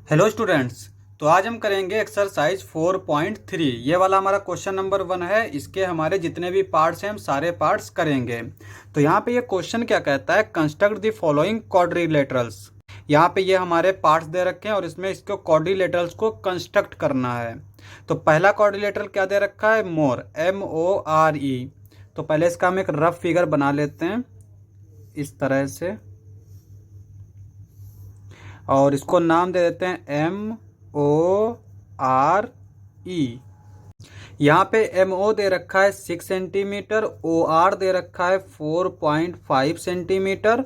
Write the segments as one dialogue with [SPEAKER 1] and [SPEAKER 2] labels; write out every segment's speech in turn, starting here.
[SPEAKER 1] Hello students. तो आज हम करेंगे एक्सरसाइज 4.3। ये वाला हमारा क्वेश्चन नंबर 1 है। इसके हमारे जितने भी पार्ट्स हैं हम सारे पार्ट्स करेंगे। तो यहाँ पे ये क्वेश्चन क्या कहता है, कंस्ट्रक्ट द फॉलोइंग क्वाड्रिलेटरल्स। यहाँ पे ये हमारे पार्ट्स दे रखे हैं और इसमें इसको क्वाड्रिलेटरल्स को कंस्ट्रक्ट करना है। तो पहला क्वाड्रिलेटरल क्या दे रखा है, मोर, MORE। तो पहले इसका हम एक रफ फिगर बना लेते हैं इस तरह से और इसको नाम दे देते हैं MORE। यहाँ पे MO दे रखा है 6 सेंटीमीटर, OR दे रखा है 4.5 सेंटीमीटर।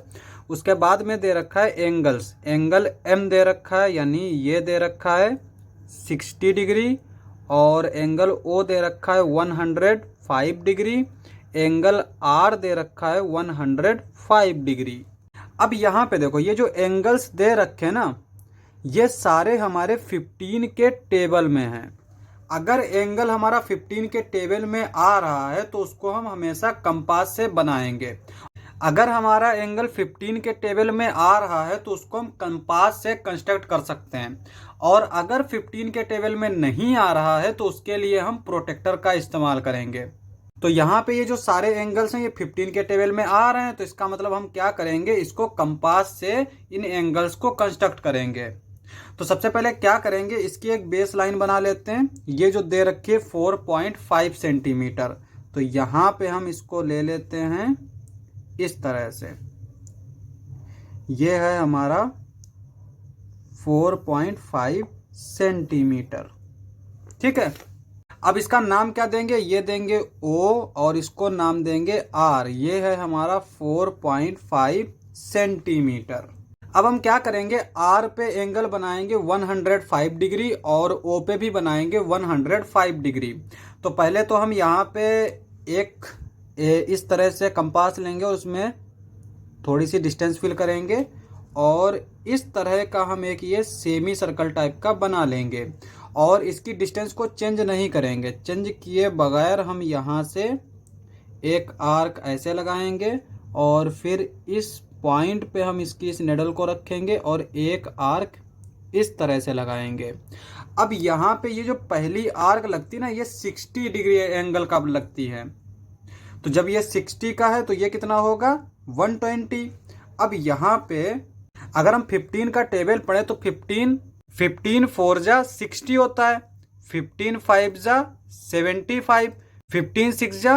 [SPEAKER 1] उसके बाद में दे रखा है एंगल्स, एंगल M दे रखा है यानी ये दे रखा है 60 डिग्री और एंगल O दे रखा है 105 डिग्री, एंगल R दे रखा है 105 डिग्री। अब यहाँ पे देखो ये जो एंगल्स दे रखे ना ये सारे हमारे 15 के टेबल में हैं। अगर एंगल हमारा 15 के टेबल में आ रहा है तो उसको हम हमेशा कंपास से बनाएंगे। अगर हमारा एंगल 15 के टेबल में आ रहा है तो उसको हम कंपास से कंस्ट्रक्ट कर सकते हैं और अगर 15 के टेबल में नहीं आ रहा है तो उसके लिए हम प्रोटेक्टर का इस्तेमाल करेंगे। तो यहाँ पे ये जो सारे एंगल्स हैं ये 15 के टेबल में आ रहे हैं तो इसका मतलब हम क्या करेंगे, इसको कंपास से इन एंगल्स को कंस्ट्रक्ट करेंगे। तो सबसे पहले क्या करेंगे, इसकी एक बेस लाइन बना लेते हैं। ये जो दे रखी है 4.5 सेंटीमीटर, तो यहाँ पे हम इसको ले लेते हैं इस तरह से। ये है हमारा 4.5 सेंटीमीटर, ठीक है। अब इसका नाम क्या देंगे, ये देंगे O और इसको नाम देंगे R। ये है हमारा 4.5 सेंटीमीटर। अब हम क्या करेंगे, R पे एंगल बनाएंगे 105 डिग्री और O पे भी बनाएंगे 105 डिग्री। तो पहले तो हम यहाँ पे एक इस तरह से कंपास लेंगे और उसमें थोड़ी सी डिस्टेंस फिल करेंगे और इस तरह का हम एक ये सेमी सर्कल टाइप का बना लेंगे और इसकी डिस्टेंस को चेंज नहीं करेंगे। चेंज किए बगैर हम यहाँ से एक आर्क ऐसे लगाएंगे और फिर इस पॉइंट पे हम इसकी इस निडल को रखेंगे और एक आर्क इस तरह से लगाएंगे। अब यहाँ पे ये जो पहली आर्क लगती है ना ये 60 डिग्री एंगल का लगती है। तो जब ये 60 का है तो ये कितना होगा, 120। अब यहाँ पे अगर हम 15 का टेबल पढ़े तो 15 4 जा 60 होता है, 15 5 जा 75, 15 6 जा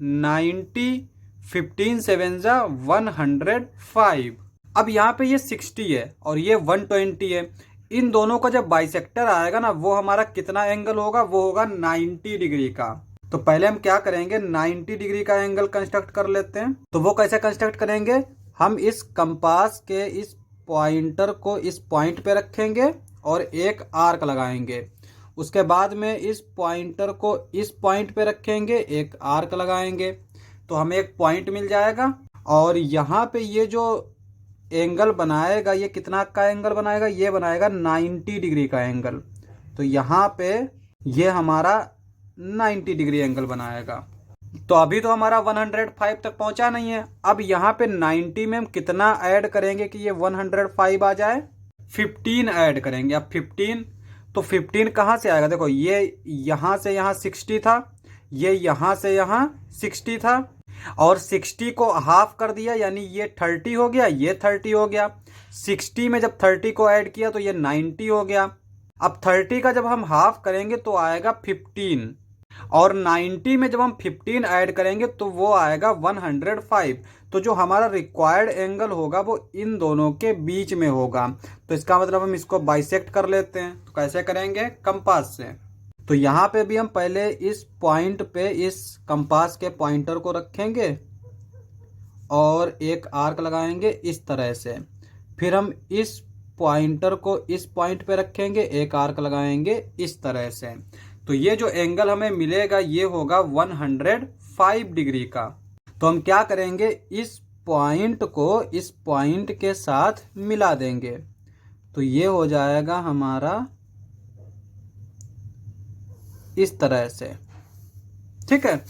[SPEAKER 1] 90, 15 7 जा 105। अब यहाँ पे ये 60 है और ये 120 है। इन दोनों का जब बाइसेक्टर आएगा ना वो हमारा कितना एंगल होगा, वो होगा 90 डिग्री का। तो पहले हम क्या करेंगे, 90 डिग्री का एंगल कंस्ट्रक्ट कर लेते हैं। तो वो कैसे कंस्ट्रक्ट करेंगे, हम इस कंपास के इस पॉइंटर को इस पॉइंट पे रखेंगे और एक आर्क लगाएंगे। उसके बाद में इस पॉइंटर को इस पॉइंट पे रखेंगे, एक आर्क लगाएंगे तो हमें एक पॉइंट मिल जाएगा। और यहाँ पे ये जो एंगल बनाएगा ये कितना का एंगल बनाएगा, ये बनाएगा 90 डिग्री का एंगल। तो यहाँ पे ये हमारा 90 डिग्री एंगल बनाएगा। तो अभी तो हमारा 105 तक पहुंचा नहीं है। अब यहाँ पे 90 में हम कितना ऐड करेंगे कि ये 105 आ जाए, 15 ऐड करेंगे। अब 15 तो 15 कहाँ से आएगा, देखो ये यहाँ से यहाँ 60 था, ये यहाँ से यहाँ 60 था और 60 को हाफ कर दिया यानी ये 30 हो गया, ये 30 हो गया। 60 में जब 30 को ऐड किया तो ये 90 हो गया। अब 30 का जब हम हाफ करेंगे तो आएगा 15 और 90 में जब हम 15 ऐड करेंगे तो वो आएगा 105। तो जो हमारा रिक्वायर्ड एंगल होगा वो इन दोनों के बीच में होगा। तो इसका मतलब हम इसको बाइसेक्ट कर लेते हैं। तो कैसे करेंगे, कंपास से। तो यहाँ पे भी हम पहले इस पॉइंट पे इस कंपास के पॉइंटर को रखेंगे और एक आर्क लगाएंगे इस तरह से। फिर हम इस पॉइंटर को इस पॉइंट पे रखेंगे, एक आर्क लगाएंगे इस तरह से। तो ये जो एंगल हमें मिलेगा ये होगा 105 डिग्री का। तो हम क्या करेंगे, इस पॉइंट को इस पॉइंट के साथ मिला देंगे तो ये हो जाएगा हमारा इस तरह से, ठीक है।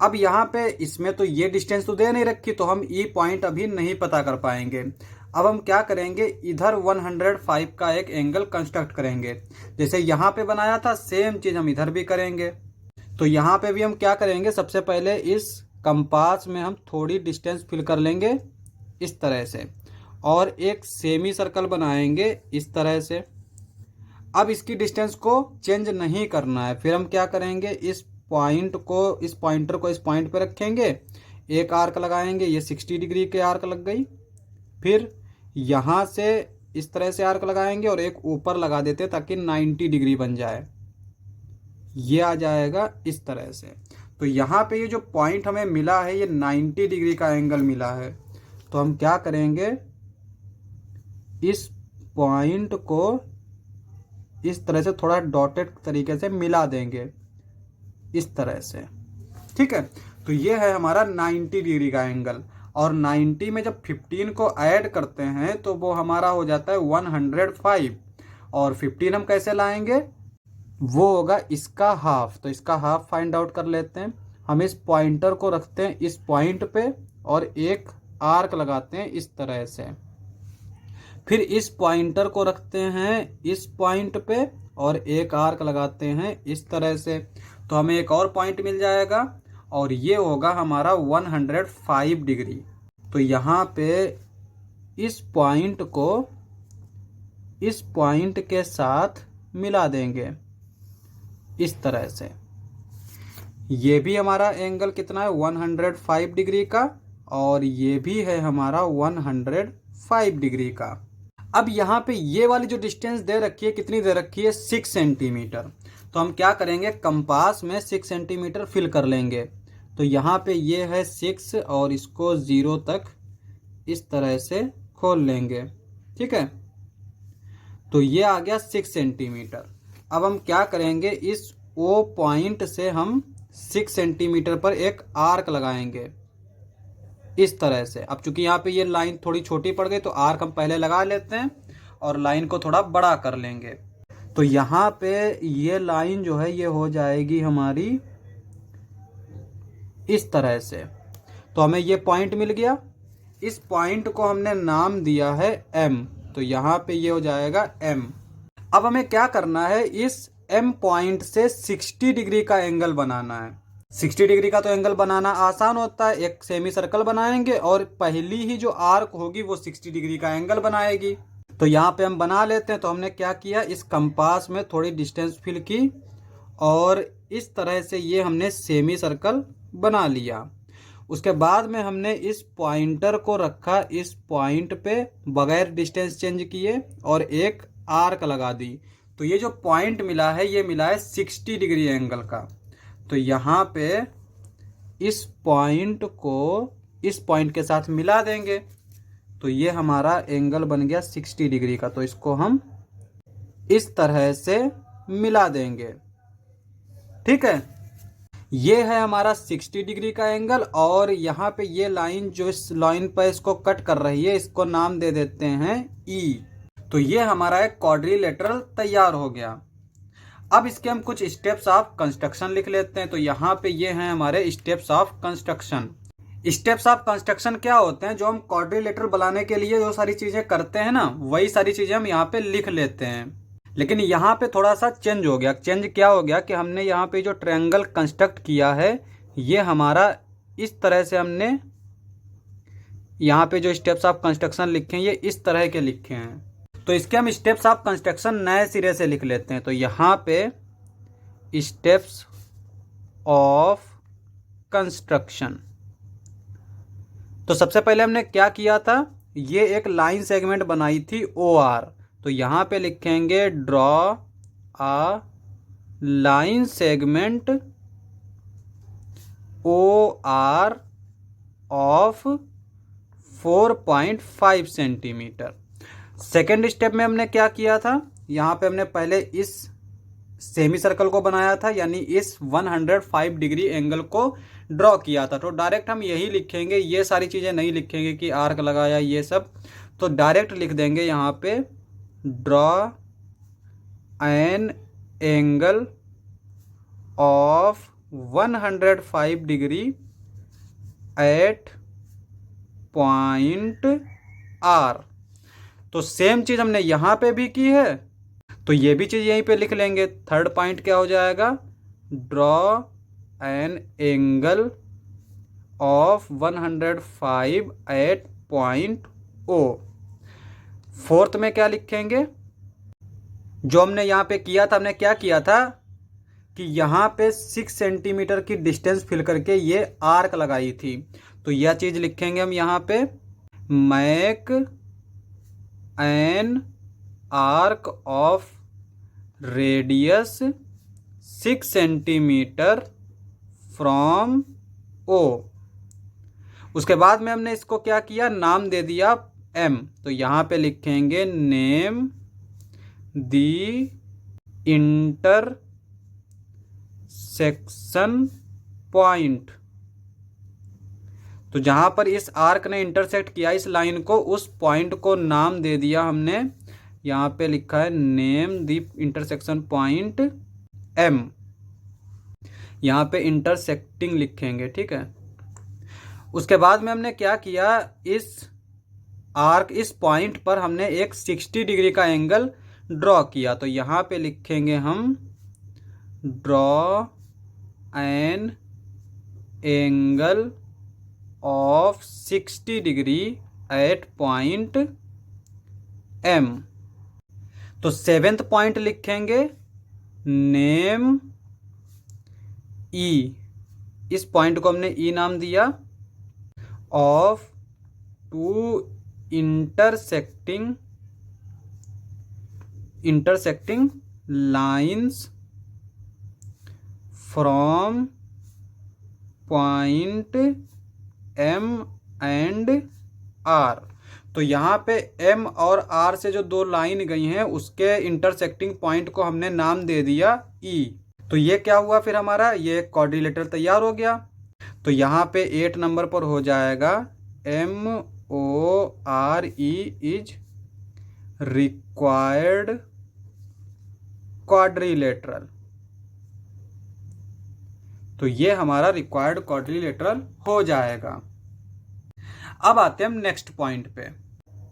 [SPEAKER 1] अब यहाँ पे इसमें तो ये डिस्टेंस तो दे नहीं रखी तो हम ई पॉइंट अभी नहीं पता कर पाएंगे। अब हम क्या करेंगे, इधर 105 का एक एंगल कंस्ट्रक्ट करेंगे। जैसे यहाँ पे बनाया था सेम चीज़ हम इधर भी करेंगे। तो यहाँ पे भी हम क्या करेंगे, सबसे पहले इस कंपास में हम थोड़ी डिस्टेंस फिल कर लेंगे इस तरह से, और एक सेमी सर्कल बनाएंगे इस तरह से। अब इसकी डिस्टेंस को चेंज नहीं करना है। फिर हम क्या करेंगे, इस पॉइंट को, इस पॉइंटर को इस पॉइंट पे रखेंगे, एक आर्क लगाएंगे, ये 60 डिग्री के आर्क लग गई। फिर यहाँ से इस तरह से आर्क लगाएंगे और एक ऊपर लगा देते ताकि 90 डिग्री बन जाए, ये आ जाएगा इस तरह से। तो यहाँ पे ये जो पॉइंट हमें मिला है ये 90 डिग्री का एंगल मिला है। तो हम क्या करेंगे, इस पॉइंट को इस तरह से थोड़ा डॉटेड तरीके से मिला देंगे इस तरह से, ठीक है। तो ये है हमारा 90 डिग्री का एंगल, और 90 में जब 15 को ऐड करते हैं तो वो हमारा हो जाता है 105, और 15 हम कैसे लाएंगे, वो होगा इसका हाफ। तो इसका हाफ फाइंड आउट कर लेते हैं। हम इस पॉइंटर को रखते हैं इस पॉइंट पे और एक आर्क लगाते हैं इस तरह से। फिर इस पॉइंटर को रखते हैं इस पॉइंट पे और एक आर्क लगाते हैं इस तरह से। तो हमें एक और पॉइंट मिल जाएगा और ये होगा हमारा 105 डिग्री। तो यहाँ पे इस पॉइंट को इस पॉइंट के साथ मिला देंगे इस तरह से। ये भी हमारा एंगल कितना है, 105 डिग्री का, और ये भी है हमारा 105 डिग्री का। अब यहाँ पे ये वाली जो डिस्टेंस दे रखी है, कितनी दे रखी है, 6 सेंटीमीटर। तो हम क्या करेंगे, कंपास में 6 सेंटीमीटर फिल कर लेंगे। तो यहाँ पे ये है 6 और इसको 0 तक इस तरह से खोल लेंगे, ठीक है। तो ये आ गया 6 सेंटीमीटर। अब हम क्या करेंगे, इस ओ पॉइंट से हम 6 सेंटीमीटर पर एक आर्क लगाएंगे इस तरह से। अब चूंकि यहाँ पे ये लाइन थोड़ी छोटी पड़ गई तो आर्क हम पहले लगा लेते हैं और लाइन को थोड़ा बड़ा कर लेंगे। तो यहाँ पे ये लाइन जो है ये हो जाएगी हमारी इस तरह से। तो हमें ये पॉइंट मिल गया, इस पॉइंट को हमने नाम दिया है M। तो यहाँ पे ये हो जाएगा M। अब हमें क्या करना है, इस M पॉइंट से 60 डिग्री का एंगल बनाना है। 60 डिग्री का तो एंगल बनाना आसान होता है, एक सेमी सर्कल बनाएंगे और पहली ही जो आर्क होगी वो 60 डिग्री का एंगल बनाएगी। तो यहाँ पे हम बना लेते हैं। तो हमने क्या किया, इस कंपास में थोड़ी डिस्टेंस फिल की और इस तरह से ये हमने सेमी सर्कल बना लिया। उसके बाद में हमने इस पॉइंटर को रखा इस पॉइंट पे बगैर डिस्टेंस चेंज किए और एक आर्क लगा दी। तो ये जो पॉइंट मिला है ये मिला है 60 डिग्री एंगल का। तो यहाँ पे इस पॉइंट को इस पॉइंट के साथ मिला देंगे। तो ये हमारा एंगल बन गया 60 डिग्री का। तो इसको हम इस तरह से मिला देंगे, ठीक है। ये है हमारा 60 डिग्री का एंगल, और यहाँ पे ये लाइन जो इस लाइन पर इसको कट कर रही है इसको नाम दे देते हैं E। तो ये हमारा एक क्वाड्रिलेटरल तैयार हो गया। अब इसके हम कुछ स्टेप्स ऑफ कंस्ट्रक्शन लिख लेते हैं। तो यहाँ पे ये हैं हमारे steps of construction. Steps of construction क्या होते हैं, जो हम क्वाड्रिलेटरल बनाने के लिए जो सारी चीजें करते हैं ना, वही सारी चीजें हम यहाँ पे लिख लेते हैं। लेकिन यहाँ पे थोड़ा सा चेंज हो गया। चेंज क्या हो गया कि हमने यहाँ पे जो ट्रायंगल कंस्ट्रक्ट किया है ये हमारा इस तरह से हमने यहाँ पे जो स्टेप्स ऑफ कंस्ट्रक्शन लिखे हैं ये इस तरह के लिखे हैं। तो इसके हम स्टेप्स ऑफ कंस्ट्रक्शन नए सिरे से लिख लेते हैं। तो यहाँ पे स्टेप्स ऑफ कंस्ट्रक्शन। तो सबसे पहले हमने क्या किया था, ये एक लाइन सेगमेंट बनाई थी OR। तो यहाँ पे लिखेंगे draw a line segment OR of 4.5 centimetre. Second step में हमने क्या किया था, यहाँ पे हमने पहले इस सेमी सर्कल को बनाया था, यानी इस 105 डिग्री एंगल को ड्रॉ किया था। तो डायरेक्ट हम यही लिखेंगे, ये सारी चीज़ें नहीं लिखेंगे कि आर्क लगाया ये सब। तो डायरेक्ट लिख देंगे यहाँ पे draw an angle of 105 degree at point R। तो सेम चीज़ हमने यहाँ पे भी की है, तो ये भी चीज़ यहीं पे लिख लेंगे। थर्ड पॉइंट क्या हो जाएगा, draw an angle of 105 at point O. Fourth में क्या लिखेंगे, जो हमने यहाँ पे किया था, हमने क्या किया था कि यहाँ पे 6 सेंटीमीटर की डिस्टेंस फिल करके ये आर्क लगाई थी, तो यह चीज़ लिखेंगे हम यहाँ पे, make an arc of radius 6 centimetre from O. उसके बाद में हमने इसको क्या किया, नाम दे दिया एम, तो यहाँ पे लिखेंगे नेम दी इंटरसेक्शन पॉइंट। तो जहाँ पर इस आर्क ने इंटरसेक्ट किया इस लाइन को, उस पॉइंट को नाम दे दिया हमने, यहाँ पे लिखा है name the intersection point M, यहाँ पे इंटरसेक्टिंग लिखेंगे, ठीक है। उसके बाद में हमने क्या किया, इस आर्क, इस पॉइंट पर हमने एक 60 डिग्री का एंगल ड्रॉ किया, तो यहाँ पे लिखेंगे हम draw an angle of 60 degree at point M. तो सेवेंथ पॉइंट लिखेंगे नेम ई, इस पॉइंट को हमने ई नाम दिया, of two intersecting lines from point M and R. तो यहाँ पे एम और आर से जो दो लाइन गई हैं उसके इंटरसेक्टिंग पॉइंट को हमने नाम दे दिया ई। तो ये क्या हुआ फिर हमारा, ये क्वाड्रिलेटरल तैयार हो गया। तो यहाँ पे 8 नंबर पर हो जाएगा MORE इज रिक्वायर्ड क्वाड्रिलेटरल। तो ये हमारा रिक्वायर्ड क्वाड्रिलेटरल हो जाएगा। अब आते हैं हम नेक्स्ट पॉइंट पे।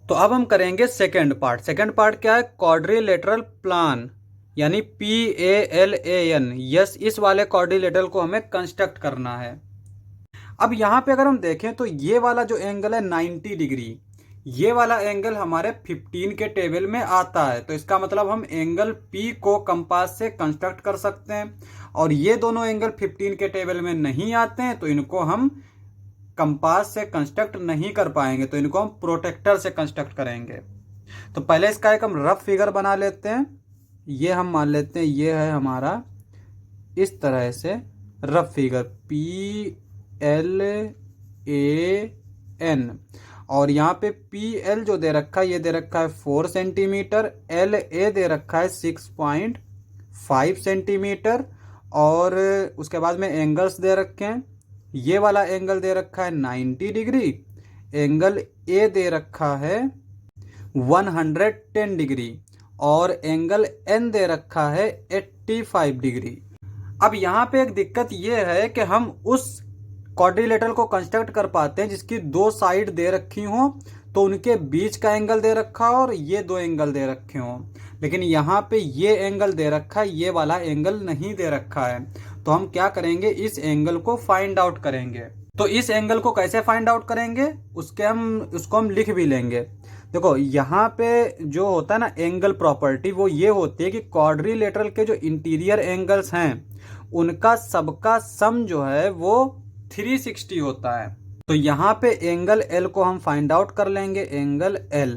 [SPEAKER 1] तो अब हम करेंगे सेकंड पार्ट। सेकंड पार्ट क्या है, क्वाड्रिलेटरल प्लान, यानी PALAN। यस, इस वाले क्वाड्रिलेटरल को हमें कंस्ट्रक्ट करना है। अब यहाँ पे अगर हम देखें तो ये वाला जो एंगल है 90 डिग्री, ये वाला एंगल हमारे 15 के टेबल में आता है। तो इसका मतलब हम एंगल P को कंपास से कंस्ट्रक्ट कर सकते हैं, और ये दोनों एंगल 15 के टेबल में नहीं आते हैं, तो इनको हम कंपास से कंस्ट्रक्ट नहीं कर पाएंगे, तो इनको हम प्रोटेक्टर से कंस्ट्रक्ट करेंगे। तो पहले इसका एक हम रफ फिगर बना लेते हैं। ये हम मान लेते हैं ये है हमारा इस तरह से रफ फिगर PLAN, और यहाँ पे PL जो दे रखा है ये दे रखा है 4 सेंटीमीटर, LA दे रखा है 6.5 सेंटीमीटर, और उसके बाद में एंगल्स दे रखे हैं। ये वाला एंगल दे रखा है 90 डिग्री, एंगल A दे रखा है 110 डिग्री, और एंगल N दे रखा है 85 डिग्री। अब यहाँ पे एक दिक्कत ये है कि हम उस क्वाड्रिलेटरल को कंस्ट्रक्ट कर पाते हैं जिसकी 2 साइड दे रखी हों, तो उनके बीच का एंगल दे रखा हो और ये 2 एंगल दे रखे हों, लेकिन यहाँ पे ये एंगल दे रखा है, ये वाला एंगल नहीं दे रखा है। तो हम क्या करेंगे, इस एंगल को फाइंड आउट करेंगे। तो इस एंगल को कैसे फाइंड आउट करेंगे, उसको हम लिख भी लेंगे। देखो यहाँ पे जो होता है ना एंगल प्रॉपर्टी, वो ये होती है कि क्वाड्रिलेटरल के जो इंटीरियर एंगल्स हैं उनका सबका सम जो है वो 360 होता है। तो यहाँ पे एंगल L को हम फाइंड आउट कर लेंगे, एंगल L।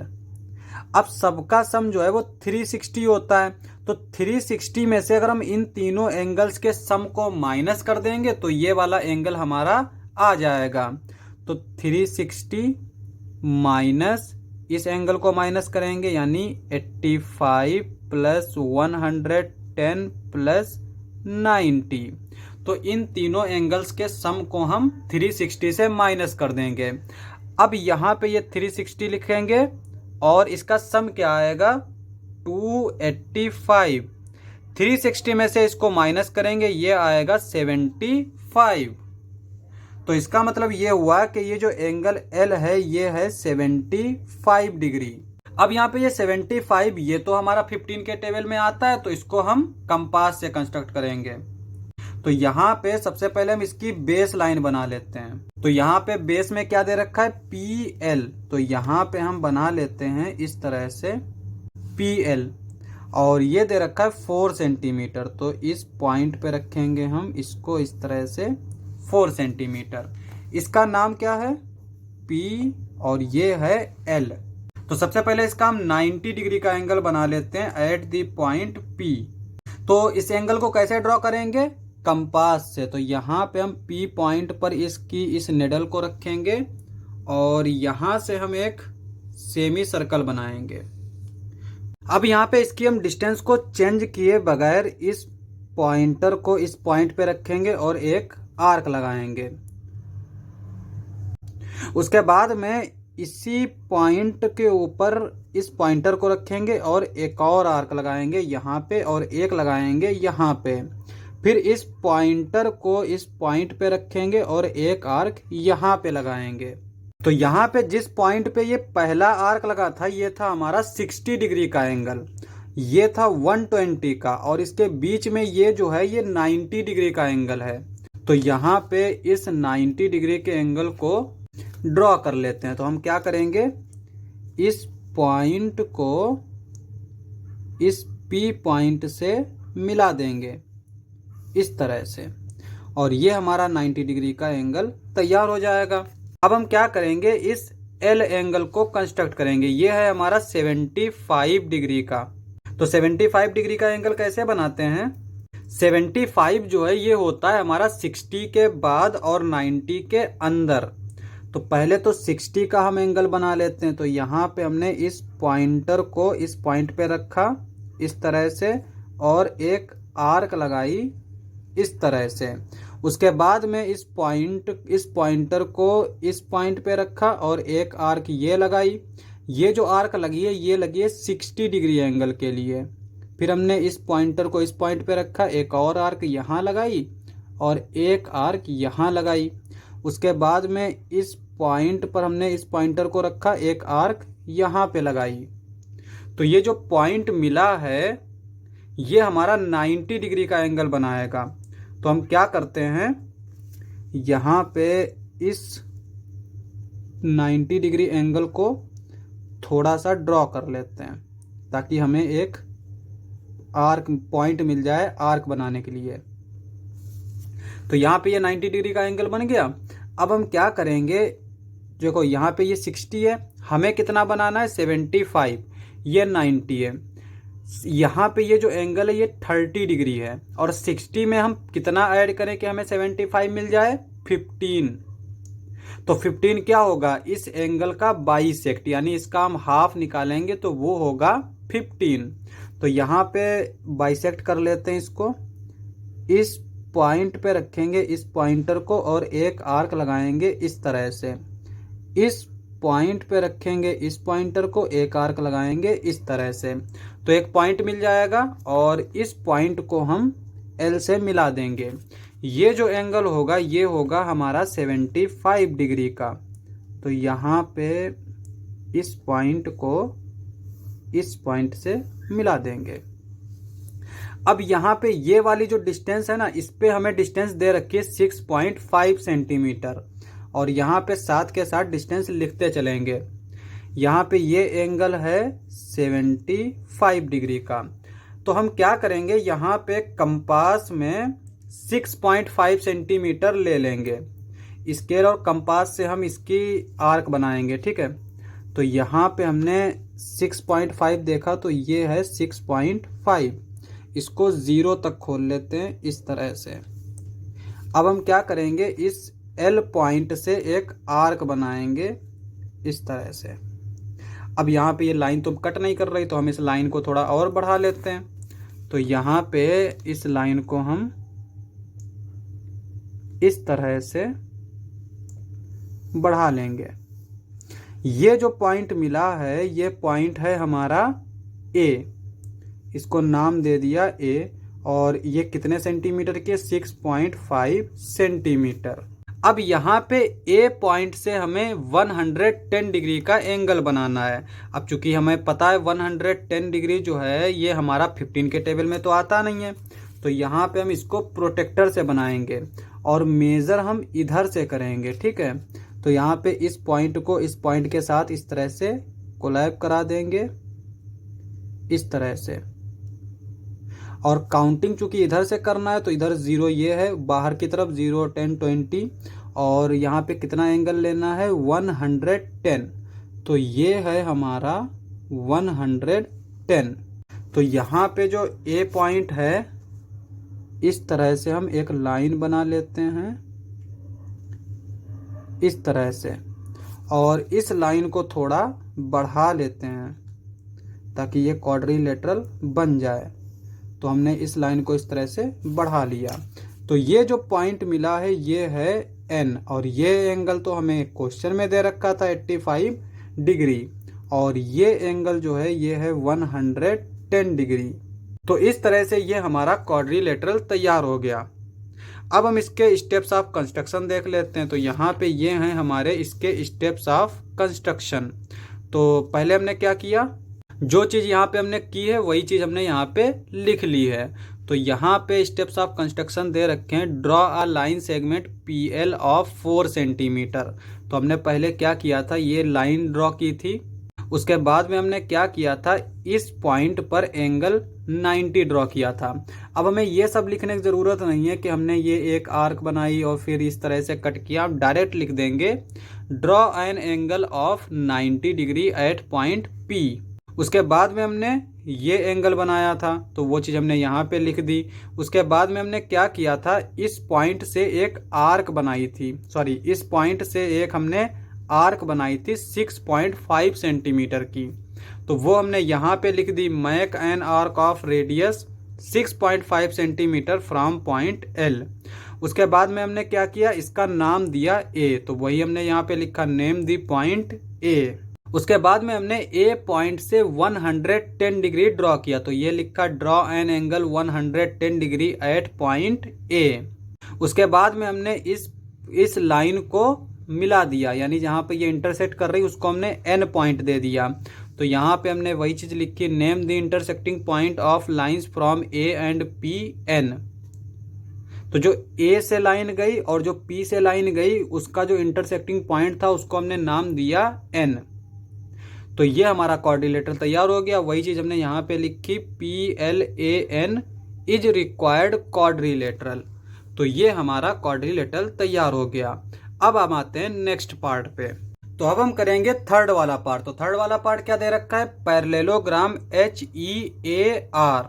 [SPEAKER 1] अब सबका सम जो है वो 360 होता है, तो 360 में से अगर हम इन तीनों एंगल्स के सम को माइनस कर देंगे तो ये वाला एंगल हमारा आ जाएगा। तो 360 माइनस इस एंगल को माइनस करेंगे, यानी 85 प्लस 110 प्लस 90। तो इन तीनों एंगल्स के सम को हम 360 से माइनस कर देंगे। अब यहाँ पे ये 360 लिखेंगे और इसका सम क्या आएगा 285। 360 में से इसको माइनस करेंगे, ये आएगा 75। तो इसका मतलब ये हुआ कि ये जो एंगल L है ये है 75 डिग्री। अब यहाँ पे ये 75 ये तो हमारा 15 के टेबल में आता है, तो इसको हम कंपास से कंस्ट्रक्ट करेंगे। तो यहाँ पे सबसे पहले हम इसकी बेस लाइन बना लेते हैं। तो यहाँ पे बेस में क्या दे रखा है, PL। तो यहाँ पे हम बना लेते हैं इस तरह से PL, और ये दे रखा है 4 सेंटीमीटर। तो इस पॉइंट पे रखेंगे हम इसको इस तरह से 4 सेंटीमीटर। इसका नाम क्या है, P, और ये है L। तो सबसे पहले इसका हम 90 डिग्री का एंगल बना लेते हैं एट द पॉइंट P। तो इस एंगल को कैसे ड्रॉ करेंगे, कंपास से। तो यहाँ पे हम P पॉइंट पर इसकी इस निडल को रखेंगे और यहाँ से हम एक सेमी सर्कल बनाएंगे। अब यहाँ पे इसकी हम डिस्टेंस को चेंज किए बगैर इस पॉइंटर को इस पॉइंट पे रखेंगे और एक आर्क लगाएंगे। उसके बाद में इसी पॉइंट के ऊपर इस पॉइंटर को रखेंगे और एक और आर्क लगाएंगे यहाँ पे और एक लगाएंगे यहाँ पे। फिर इस पॉइंटर को इस पॉइंट पे रखेंगे और एक आर्क यहाँ पे लगाएंगे। तो यहाँ पे जिस पॉइंट पे ये पहला आर्क लगा था ये था हमारा 60 डिग्री का एंगल, ये था 120 का, और इसके बीच में ये जो है ये 90 डिग्री का एंगल है। तो यहाँ पे इस 90 डिग्री के एंगल को ड्रॉ कर लेते हैं। तो हम क्या करेंगे, इस पॉइंट को इस P पॉइंट से मिला देंगे इस तरह से, और ये हमारा 90 डिग्री का एंगल तैयार हो जाएगा। अब हम क्या करेंगे, इस L एंगल को कंस्ट्रक्ट करेंगे। ये है हमारा 75 डिग्री का। तो 75 डिग्री का एंगल कैसे बनाते हैं, 75 जो है ये होता है हमारा 60 के बाद और 90 के अंदर। तो पहले तो 60 का हम एंगल बना लेते हैं। तो यहाँ पे हमने इस पॉइंटर को इस पॉइंट पे रखा इस तरह से और एक आर्क लगाई इस तरह से। उसके बाद में इस पॉइंटर को इस पॉइंट पे रखा और एक आर्क ये लगाई। ये जो आर्क लगी है ये लगी है 60 डिग्री एंगल के लिए। फिर हमने इस पॉइंटर को इस पॉइंट पे रखा, एक और आर्क यहाँ लगाई और एक आर्क यहाँ लगाई। उसके बाद में इस पॉइंट पर हमने इस पॉइंटर को रखा, एक आर्क यहाँ पे लगाई। तो ये जो पॉइंट मिला है ये हमारा 90 डिग्री का एंगल बनाएगा। तो हम क्या करते हैं, यहाँ पे इस 90 डिग्री एंगल को थोड़ा सा ड्रॉ कर लेते हैं ताकि हमें एक आर्क पॉइंट मिल जाए आर्क बनाने के लिए। तो यहाँ पे ये 90 डिग्री का एंगल बन गया। अब हम क्या करेंगे, देखो यहाँ पे ये 60 है, हमें कितना बनाना है 75, ये 90 है। यहाँ पे ये जो एंगल है ये 30 डिग्री है और 60 में हम कितना ऐड करें कि हमें 75 मिल जाए, 15। तो 15 क्या होगा, इस एंगल का बाइसेक्ट, यानी इसका हम हाफ निकालेंगे तो वो होगा 15। तो यहाँ पे बाइसेक्ट कर लेते हैं इसको, इस पॉइंट पे रखेंगे इस पॉइंटर को और एक आर्क लगाएंगे इस तरह से। इस पॉइंट पे रखेंगे इस पॉइंटर को, एक आर्क लगाएंगे इस तरह से। तो एक पॉइंट मिल जाएगा और इस पॉइंट को हम L से मिला देंगे। ये जो एंगल होगा ये होगा हमारा 75 डिग्री का। तो यहाँ पे इस पॉइंट को इस पॉइंट से मिला देंगे। अब यहाँ पे ये वाली जो डिस्टेंस है ना, इस पे हमें डिस्टेंस दे रखी है 6.5 सेंटीमीटर, और यहाँ पे साथ के साथ डिस्टेंस लिखते चलेंगे। यहाँ पे ये एंगल है 75 डिग्री का। तो हम क्या करेंगे, यहाँ पे कंपास में 6.5 सेंटीमीटर ले लेंगे। स्केल और कंपास से हम इसकी आर्क बनाएंगे, ठीक है। तो यहाँ पे हमने 6.5 देखा तो ये है 6.5। इसको 0 तक खोल लेते हैं इस तरह से। अब हम क्या करेंगे, इस L पॉइंट से एक आर्क बनाएंगे इस तरह से। अब यहाँ पे ये लाइन तो कट नहीं कर रही तो हम इस लाइन को थोड़ा और बढ़ा लेते हैं। तो यहाँ पे इस लाइन को हम इस तरह से बढ़ा लेंगे। ये जो पॉइंट मिला है ये पॉइंट है हमारा A, इसको नाम दे दिया A, और ये कितने सेंटीमीटर के, 6.5 सेंटीमीटर। अब यहाँ पे ए पॉइंट से हमें 110 डिग्री का एंगल बनाना है। अब चूंकि हमें पता है 110 डिग्री जो है ये हमारा 15 के टेबल में तो आता नहीं है, तो यहाँ पे हम इसको प्रोटेक्टर से बनाएंगे और मेज़र हम इधर से करेंगे। ठीक है, तो यहाँ पे इस पॉइंट को इस पॉइंट के साथ इस तरह से कोलैब करा देंगे, इस तरह से। और काउंटिंग चूंकि इधर से करना है तो इधर 0 ये है, बाहर की तरफ 0, 10, 20, और यहाँ पे कितना एंगल लेना है 110, तो ये है हमारा 110। तो यहाँ पे जो ए पॉइंट है इस तरह से हम एक लाइन बना लेते हैं, इस तरह से, और इस लाइन को थोड़ा बढ़ा लेते हैं ताकि ये क्वाड्रिलेटरल बन जाए। तो हमने इस लाइन को इस तरह से बढ़ा लिया। तो ये जो पॉइंट मिला है ये है एन, और ये एंगल तो हमें क्वेश्चन में दे रखा था 85 डिग्री, और ये एंगल जो है ये है 110 डिग्री। तो इस तरह से ये हमारा क्वाड्रिलेटरल तैयार हो गया। अब हम इसके स्टेप्स ऑफ कंस्ट्रक्शन देख लेते हैं। तो यहाँ पे ये हैं हमारे इसके स्टेप्स ऑफ कंस्ट्रक्शन। तो पहले हमने क्या किया, जो चीज़ यहाँ पे हमने की है वही चीज़ हमने यहाँ पे लिख ली है। तो यहाँ पे स्टेप्स ऑफ कंस्ट्रक्शन दे रखे हैं, draw a line segment PL of 4 centimetre. तो हमने पहले क्या किया था, ये लाइन ड्रॉ की थी। उसके बाद में हमने क्या किया था, इस पॉइंट पर एंगल 90 ड्रॉ किया था। अब हमें ये सब लिखने की ज़रूरत नहीं है कि हमने ये एक आर्क बनाई और फिर इस तरह से कट किया। हम डायरेक्ट लिख देंगे draw an angle of 90 degree at point P। उसके बाद में हमने ये एंगल बनाया था तो वो चीज़ हमने यहाँ पे लिख दी। उसके बाद में हमने क्या किया था, इस पॉइंट से एक आर्क बनाई थी, सॉरी इस पॉइंट से एक हमने आर्क बनाई थी 6.5 सेंटीमीटर की। तो वो हमने यहाँ पे लिख दी, make an arc of radius 6.5 centimetre from point L। उसके बाद में हमने क्या किया, इसका नाम दिया A, तो वही हमने यहाँ पे लिखा नेम दी पॉइंट A। उसके बाद में हमने ए पॉइंट से 110 डिग्री ड्रॉ किया, तो ये लिखा draw an angle 110 degree at point ए। उसके बाद में हमने इस लाइन को मिला दिया, यानी जहाँ पे ये इंटरसेक्ट कर रही उसको हमने एन पॉइंट दे दिया। तो यहाँ पे हमने वही चीज़ लिखी, name the intersecting point of lines from A and P N. तो जो ए से लाइन गई और जो पी से लाइन गई उसका जो इंटरसेक्टिंग पॉइंट था उसको हमने नाम दिया एन। तो ये हमारा क्वाड्रिलेटरल तैयार हो गया। वही चीज़ हमने यहाँ पे लिखी, PLAN इज रिक्वायर्ड क्वाड्रिलेटरल। तो ये हमारा क्वाड्रिलेटरल तैयार हो गया। अब हम आते हैं नेक्स्ट पार्ट पे। तो अब हम करेंगे थर्ड वाला पार्ट। तो थर्ड वाला पार्ट क्या दे रखा है, पैरेललोग्राम HEAR।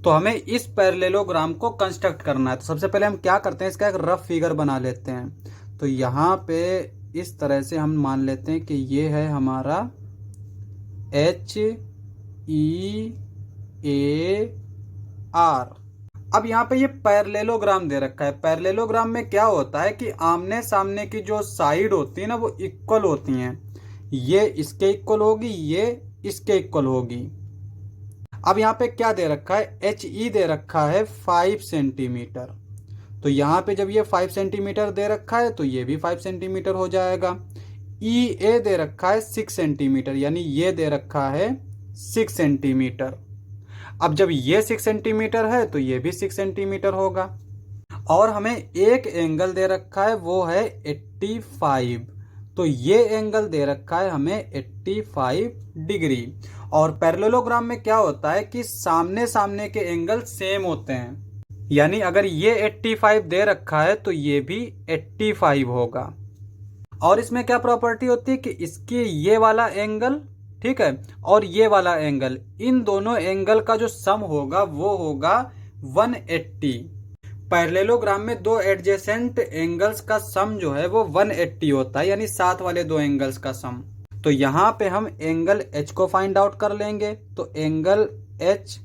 [SPEAKER 1] तो हमें इस पैरेललोग्राम को कंस्ट्रक्ट करना है। तो सबसे पहले हम क्या करते हैं, इसका एक रफ फिगर बना लेते हैं। तो यहाँ पे इस तरह से हम मान लेते हैं कि ये है हमारा HEAR। अब यहाँ पे ये पैरेललोग्राम दे रखा है। पैरेललोग्राम में क्या होता है कि आमने सामने की जो साइड होती है ना वो इक्वल होती हैं। ये इसके इक्वल होगी, ये इसके इक्वल होगी। अब यहाँ पे क्या दे रखा है, HE दे रखा है 5 सेंटीमीटर। तो यहाँ पे जब ये 5 सेंटीमीटर दे रखा है तो ये भी 5 सेंटीमीटर हो जाएगा। EA दे रखा है 6 सेंटीमीटर, यानी ये दे रखा है 6 सेंटीमीटर। अब जब ये 6 सेंटीमीटर है तो ये भी 6 सेंटीमीटर होगा। और हमें एक एंगल दे रखा है वो है 85। तो ये एंगल दे रखा है हमें 85 डिग्री। और पैरेललोग्राम में क्या होता है कि सामने सामने के एंगल सेम होते हैं, यानी अगर ये 85 दे रखा है तो ये भी 85 होगा। और इसमें क्या प्रॉपर्टी होती है कि इसकी ये वाला एंगल, ठीक है, और ये वाला एंगल, इन दोनों एंगल का जो सम होगा वो होगा 180। पैरेललोग्राम में दो एडजेसेंट एंगल्स का सम जो है वो 180 होता है, यानी साथ वाले दो एंगल्स का सम। तो यहाँ पे हम एंगल H को फाइंड आउट कर लेंगे। तो एंगल H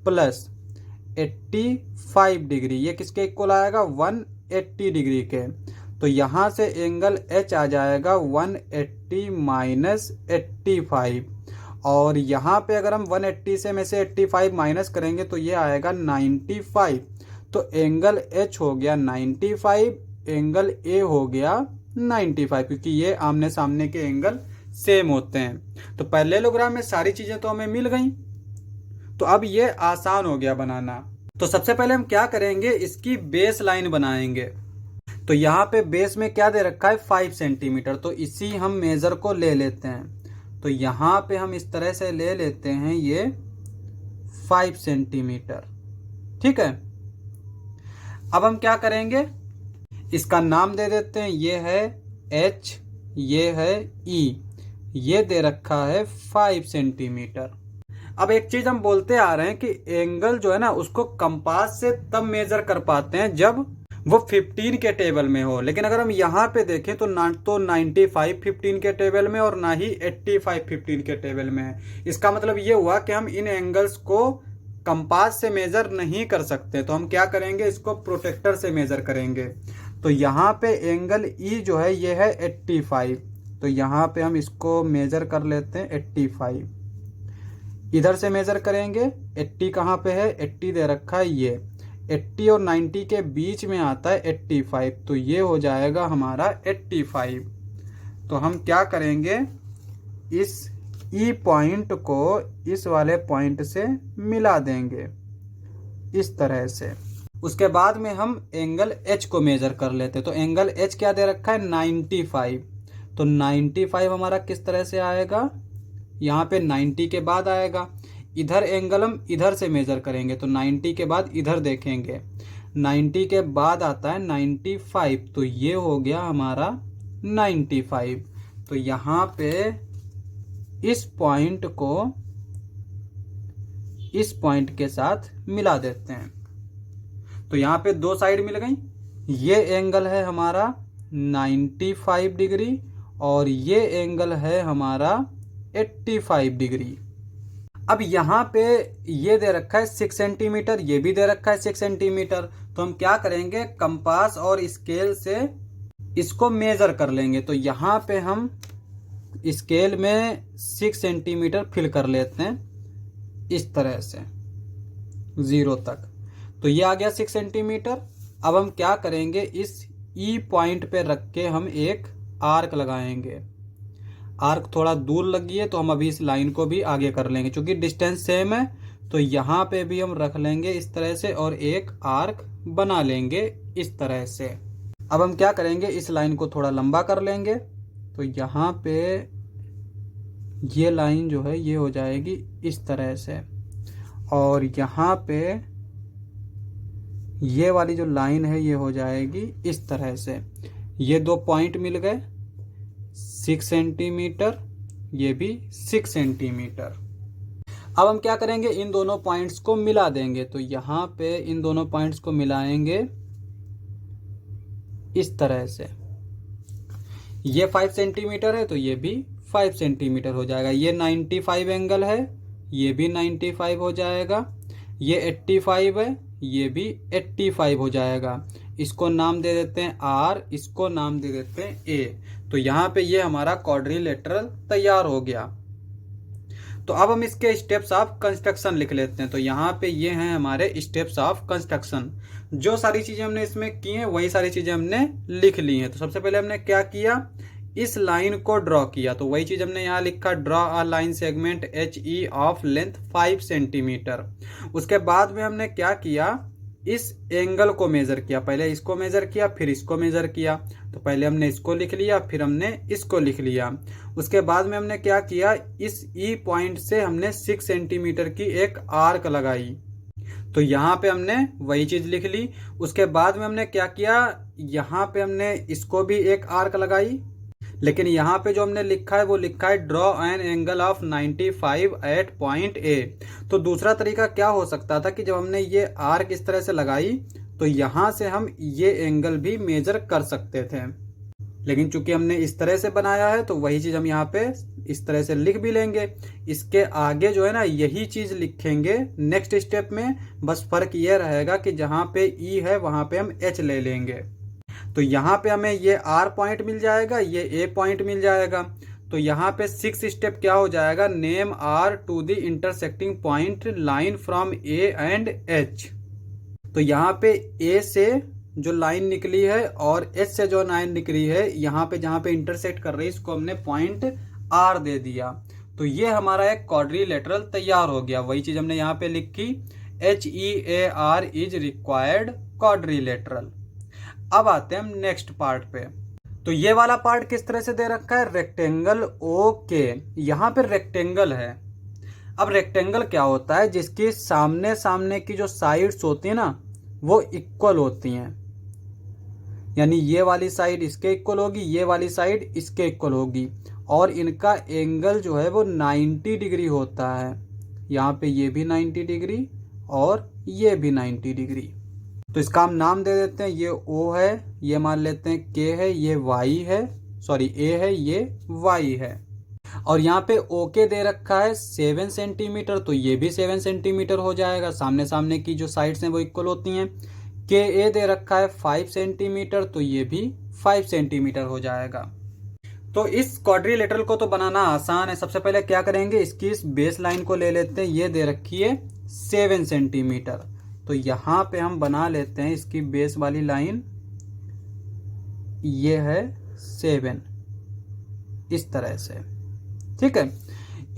[SPEAKER 1] प्लस 85 डिग्री ये किसके इक्वल आएगा, 180 डिग्री के। तो यहाँ से एंगल H आ जाएगा 180 माइनस 85। और यहाँ पे अगर हम 180 से में से 85 माइनस करेंगे तो ये आएगा 95। तो एंगल H हो गया 95 एंगल ए हो गया 95, क्योंकि ये आमने सामने के एंगल सेम होते हैं। तो पैरेललोग्राम में सारी चीजें तो हमें मिल गई, तो अब ये आसान हो गया बनाना। तो सबसे पहले हम क्या करेंगे, इसकी बेस लाइन बनाएंगे। तो यहाँ पे बेस में क्या दे रखा है 5 सेंटीमीटर, तो इसी हम मेजर को ले लेते हैं। तो यहाँ पे हम इस तरह से ले लेते हैं ये 5 सेंटीमीटर, ठीक है। अब हम क्या करेंगे, इसका नाम दे देते हैं, ये है H, ये है E, ये दे रखा है 5 सेंटीमीटर। अब एक चीज हम बोलते आ रहे हैं कि एंगल जो है ना उसको कंपास से तब मेजर कर पाते हैं जब वो 15 के टेबल में हो, लेकिन अगर हम यहाँ पे देखें तो ना तो 95 15 के टेबल में और ना ही 85 15 के टेबल में है। इसका मतलब ये हुआ कि हम इन एंगल्स को कंपास से मेजर नहीं कर सकते, तो हम क्या करेंगे, इसको प्रोटेक्टर से मेजर करेंगे। तो यहाँ पे एंगल ई जो है ये है 85, तो यहाँ पे हम इसको मेजर कर लेते हैं 85। इधर से मेजर करेंगे, 80 कहाँ पे है, 80 दे रखा है ये, 80 और 90 के बीच में आता है 85, तो ये हो जाएगा हमारा 85। तो हम क्या करेंगे, इस ई पॉइंट को इस वाले पॉइंट से मिला देंगे इस तरह से। उसके बाद में हम एंगल एच को मेजर कर लेते हैं। तो एंगल एच क्या दे रखा है 95, तो 95 हमारा किस तरह से आएगा, यहाँ पे 90 के बाद आएगा। इधर एंगल हम इधर से मेजर करेंगे, तो 90 के बाद इधर देखेंगे, 90 के बाद आता है 95, तो ये हो गया हमारा 95। तो यहाँ पे इस पॉइंट को इस पॉइंट के साथ मिला देते हैं। तो यहाँ पे दो साइड मिल गई, ये एंगल है हमारा 95 डिग्री और ये एंगल है हमारा 85 डिग्री। अब यहाँ पे ये दे रखा है 6 सेंटीमीटर, ये भी दे रखा है 6 सेंटीमीटर, तो हम क्या करेंगे, कंपास और स्केल से इसको मेजर कर लेंगे। तो यहाँ पे हम स्केल में 6 सेंटीमीटर फिल कर लेते हैं इस तरह से 0 तक, तो ये आ गया 6 सेंटीमीटर। अब हम क्या करेंगे, इस ई पॉइंट पे रख के हम एक आर्क लगाएंगे। आर्क थोड़ा दूर लगी है, तो हम अभी इस लाइन को भी आगे कर लेंगे, क्योंकि डिस्टेंस सेम है। तो यहाँ पे भी हम रख लेंगे इस तरह से और एक आर्क बना लेंगे इस तरह से। अब हम क्या करेंगे, इस लाइन को थोड़ा लंबा कर लेंगे। तो यहाँ पे ये लाइन जो है ये हो जाएगी इस तरह से, और यहाँ पे ये वाली जो लाइन है ये हो जाएगी इस तरह से। ये दो पॉइंट मिल गए, 6 सेंटीमीटर, ये भी 6 सेंटीमीटर। अब हम क्या करेंगे, इन दोनों पॉइंट्स को मिला देंगे। तो यहाँ पे इन दोनों पॉइंट्स को मिलाएंगे इस तरह से। ये 5 सेंटीमीटर है, तो ये भी 5 सेंटीमीटर हो जाएगा। ये 95 एंगल है, ये भी 95 हो जाएगा। ये 85 है, ये भी 85 हो जाएगा। इसको नाम दे देते हैं R, इसको नाम दे देते हैं A। तो यहाँ पे ये हमारा क्वाड्रिलेटरल तैयार हो गया। तो अब हम इसके स्टेप्स ऑफ कंस्ट्रक्शन लिख लेते हैं। तो यहाँ पे ये हैं हमारे स्टेप्स ऑफ कंस्ट्रक्शन। जो सारी चीजें हमने इसमें की हैं वही सारी चीजें हमने लिख ली हैं। तो सबसे पहले हमने क्या किया, इस लाइन को ड्रॉ किया। तो वही चीज हमने यहाँ लिखा, draw a line segment HE of length 5 centimetre. उसके बाद में हमने क्या किया, इस एंगल को मेजर किया। पहले इसको मेजर किया, फिर इसको मेजर किया। तो पहले हमने इसको लिख लिया, फिर हमने इसको लिख लिया। उसके बाद में हमने क्या किया, इस ई पॉइंट से हमने 6 सेंटीमीटर की एक आर्क लगाई। तो यहाँ पे हमने वही चीज लिख ली। उसके बाद में हमने क्या किया, यहाँ पे हमने इसको भी एक आर्क लगाई, लेकिन यहाँ पे जो हमने लिखा है वो लिखा है draw an angle of 95 at point A. तो दूसरा तरीका क्या हो सकता था कि जब हमने ये आर्क इस तरह से लगाई तो यहाँ से हम ये एंगल भी मेजर कर सकते थे, लेकिन चूंकि हमने इस तरह से बनाया है तो वही चीज हम यहाँ पे इस तरह से लिख भी लेंगे। इसके आगे जो है ना यही चीज लिखेंगे नेक्स्ट स्टेप में, बस फर्क ये रहेगा कि जहाँ पे ई है वहां पे हम एच ले लेंगे। तो यहाँ पे हमें ये R पॉइंट मिल जाएगा, ये A पॉइंट मिल जाएगा। तो यहाँ पे 6 स्टेप क्या हो जाएगा, name R to the intersecting point line from A and H। तो यहाँ पे A से जो लाइन निकली है और एच से जो लाइन निकली है यहाँ पे जहाँ पे इंटरसेक्ट कर रही है इसको हमने पॉइंट आर दे दिया। तो ये हमारा एक क्वाड्रिलेटरल तैयार हो गया। वही चीज हमने यहाँ पे लिखी, HEAR इज रिक्वायर्ड क्वाड्रिलेटरल। अब आते हैं हम नेक्स्ट पार्ट पे। तो ये वाला पार्ट किस तरह से दे रखा है, रेक्टेंगल ओके। यहाँ पे रेक्टेंगल है। अब रेक्टेंगल क्या होता है, जिसकी सामने सामने की जो साइड्स होती है ना वो इक्वल होती हैं, यानी ये वाली साइड इसके इक्वल होगी, ये वाली साइड इसके इक्वल होगी, और इनका एंगल जो है वो 90 डिग्री होता है। यहाँ पे ये भी 90 डिग्री और ये भी 90 डिग्री। तो इसका हम नाम दे देते हैं, ये O है, ये मान लेते हैं K है, ये Y है, सॉरी A है, ये Y है। और यहाँ पे OK दे रखा है 7 सेंटीमीटर, तो ये भी 7 सेंटीमीटर हो जाएगा, सामने सामने की जो साइड्स हैं वो इक्वल होती हैं। KA दे रखा है 5 सेंटीमीटर, तो ये भी 5 सेंटीमीटर हो जाएगा। तो इस क्वाड्रिलेटरल को तो बनाना आसान है। सबसे पहले क्या करेंगे, इसकी इस बेस लाइन को ले लेते हैं, ये दे रखी है 7 सेंटीमीटर। तो यहाँ पे हम बना लेते हैं इसकी बेस वाली लाइन, ये है 7, इस तरह से, ठीक है।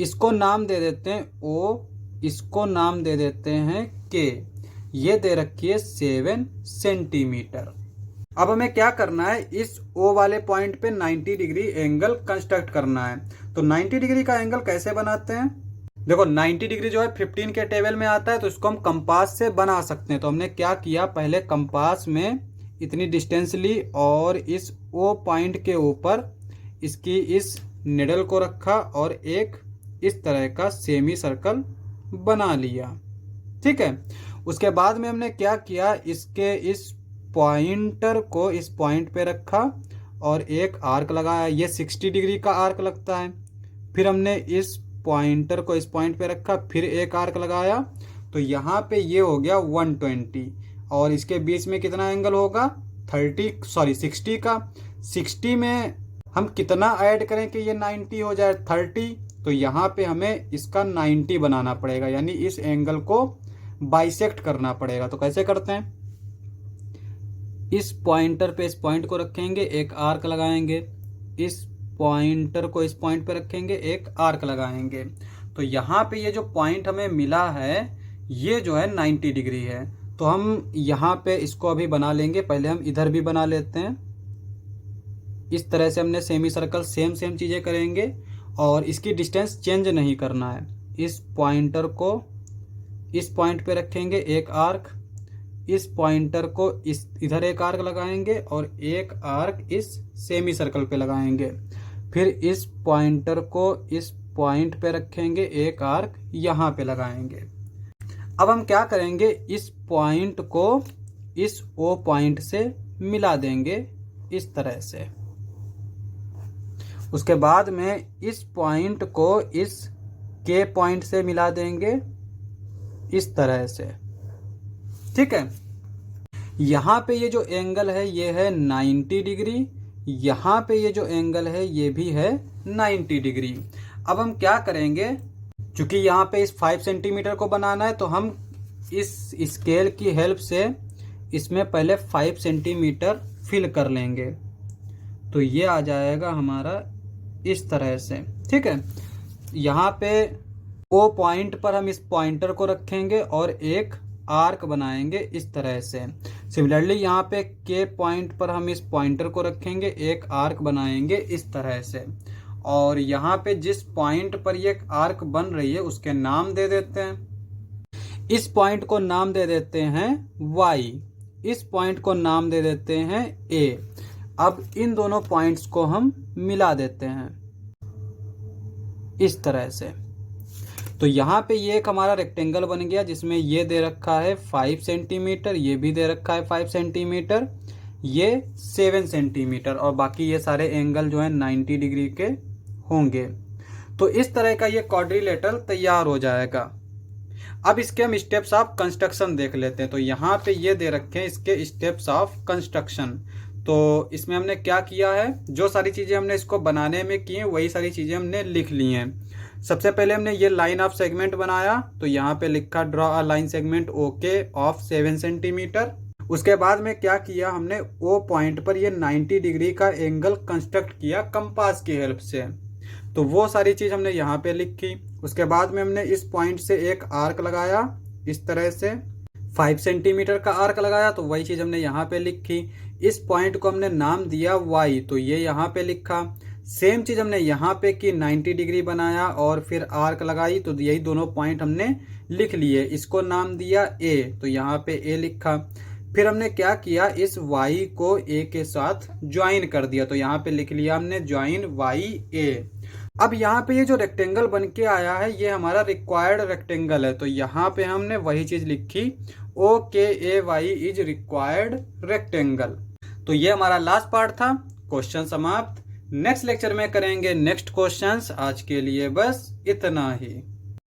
[SPEAKER 1] इसको नाम दे देते हैं O, इसको नाम दे देते हैं K। ये दे रखी है 7 सेंटीमीटर। अब हमें क्या करना है, इस O वाले पॉइंट पे 90 डिग्री एंगल कंस्ट्रक्ट करना है। तो 90 डिग्री का एंगल कैसे बनाते हैं, देखो 90 डिग्री जो है 15 के टेबल में आता है, तो इसको हम कंपास से बना सकते हैं। तो हमने क्या किया, पहले कंपास में इतनी डिस्टेंस ली और इस O पॉइंट के ऊपर इसकी इस निडल को रखा और एक इस तरह का सेमी सर्कल बना लिया, ठीक है। उसके बाद में हमने क्या किया, इसके इस पॉइंटर को इस पॉइंट पे रखा और एक आर्क लगाया, ये 60 डिग्री का आर्क लगता है। फिर हमने इस पॉइंटर को इस पॉइंट पे रखा, फिर एक आर्क लगाया, तो यहाँ पे ये हो गया 120, और इसके बीच में कितना एंगल होगा 60 का। 60 में हम कितना ऐड करें कि ये 90 हो जाए, 30। तो यहाँ पे हमें इसका 90 बनाना पड़ेगा, यानी इस एंगल को बाइसेक्ट करना पड़ेगा। तो कैसे करते हैं, इस पॉइंटर पे इस पॉइंट को रखेंगे, एक आर्क लगाएंगे, इस पॉइंटर को इस पॉइंट पे रखेंगे, एक आर्क लगाएंगे। तो यहाँ पे ये जो पॉइंट हमें मिला है ये जो है 90 डिग्री है। तो हम यहाँ पे इसको अभी बना लेंगे, पहले हम इधर भी बना लेते हैं। इस तरह से हमने सेमी सर्कल सेम चीज़ें करेंगे और इसकी डिस्टेंस चेंज नहीं करना है। इस पॉइंटर को इस पॉइंट पे रखेंगे, एक आर्क, इस पॉइंटर को इस इधर एक आर्क लगाएंगे और एक आर्क इस सेमी सर्कल पे लगाएंगे। फिर इस पॉइंटर को इस पॉइंट पे रखेंगे, एक आर्क यहाँ पे लगाएंगे। अब हम क्या करेंगे, इस पॉइंट को इस O पॉइंट से मिला देंगे इस तरह से। उसके बाद में इस पॉइंट को इस K पॉइंट से मिला देंगे इस तरह से, ठीक है। यहाँ पे ये जो एंगल है ये है 90 डिग्री, यहाँ पे ये जो एंगल है ये भी है 90 डिग्री। अब हम क्या करेंगे, चूंकि यहाँ पे इस 5 सेंटीमीटर को बनाना है तो हम इस स्केल की हेल्प से इसमें पहले 5 सेंटीमीटर फिल कर लेंगे। तो ये आ जाएगा हमारा इस तरह से, ठीक है। यहाँ पे O पॉइंट पर हम इस पॉइंटर को रखेंगे और एक आर्क बनाएंगे इस तरह से। सिमिलरली यहाँ पे K पॉइंट पर हम इस पॉइंटर को रखेंगे, एक आर्क बनाएंगे इस तरह से। और यहाँ पे जिस पॉइंट पर ये आर्क बन रही है उसके नाम दे देते हैं। इस पॉइंट को नाम दे देते हैं Y, इस पॉइंट को नाम दे देते हैं A। अब इन दोनों पॉइंट्स को हम मिला देते हैं इस तरह से। तो यहाँ पे ये एक हमारा रेक्टेंगल बन गया जिसमें ये दे रखा है 5 सेंटीमीटर, ये भी दे रखा है 5 सेंटीमीटर, ये 7 सेंटीमीटर, और बाकी ये सारे एंगल जो है 90 डिग्री के होंगे। तो इस तरह का ये क्वाड्रिलेटरल तैयार हो जाएगा। अब इसके हम स्टेप्स ऑफ कंस्ट्रक्शन देख लेते हैं। तो यहाँ पे ये दे रखे हैं इसके स्टेप्स ऑफ कंस्ट्रक्शन। तो इसमें हमने क्या किया है, जो सारी चीज़ें हमने इसको बनाने में की हैं वही सारी चीज़ें हमने लिख ली हैं। सबसे पहले हमने ये लाइन ऑफ सेगमेंट बनाया, तो यहाँ पे लिखा draw a line segment okay of 7 centimetre. उसके बाद में क्या किया हमने, ओ पॉइंट पर ये 90 डिग्री का एंगल कंस्ट्रक्ट किया कंपास की हेल्प से। तो वो सारी चीज़ हमने यहाँ पे लिखी। उसके बाद में हमने इस पॉइंट से एक आर्क लगाया, इस तरह से 5 सेंटीमीटर का आर्क लगाया, तो वही चीज़ हमने यहाँ पे लिखी। इस पॉइंट को हमने नाम दिया वाई, तो ये यहाँ पे लिखा। सेम चीज़ हमने यहाँ पे की, 90 डिग्री बनाया और फिर आर्क लगाई, तो यही दोनों पॉइंट हमने लिख लिए। इसको नाम दिया ए, तो यहाँ पे ए लिखा। फिर हमने क्या किया, इस y को a के साथ ज्वाइन कर दिया, तो यहाँ पे लिख लिया हमने ज्वाइन y a। अब यहाँ पे ये जो रेक्टेंगल बन के आया है ये हमारा रिक्वायर्ड रेक्टेंगल है, तो यहाँ पे हमने वही चीज लिखी, OKAY इज रिक्वायर्ड रेक्टेंगल। तो ये हमारा लास्ट पार्ट था। क्वेश्चन समाप्त। नेक्स्ट लेक्चर में करेंगे नेक्स्ट क्वेश्चंस। आज के लिए बस इतना ही।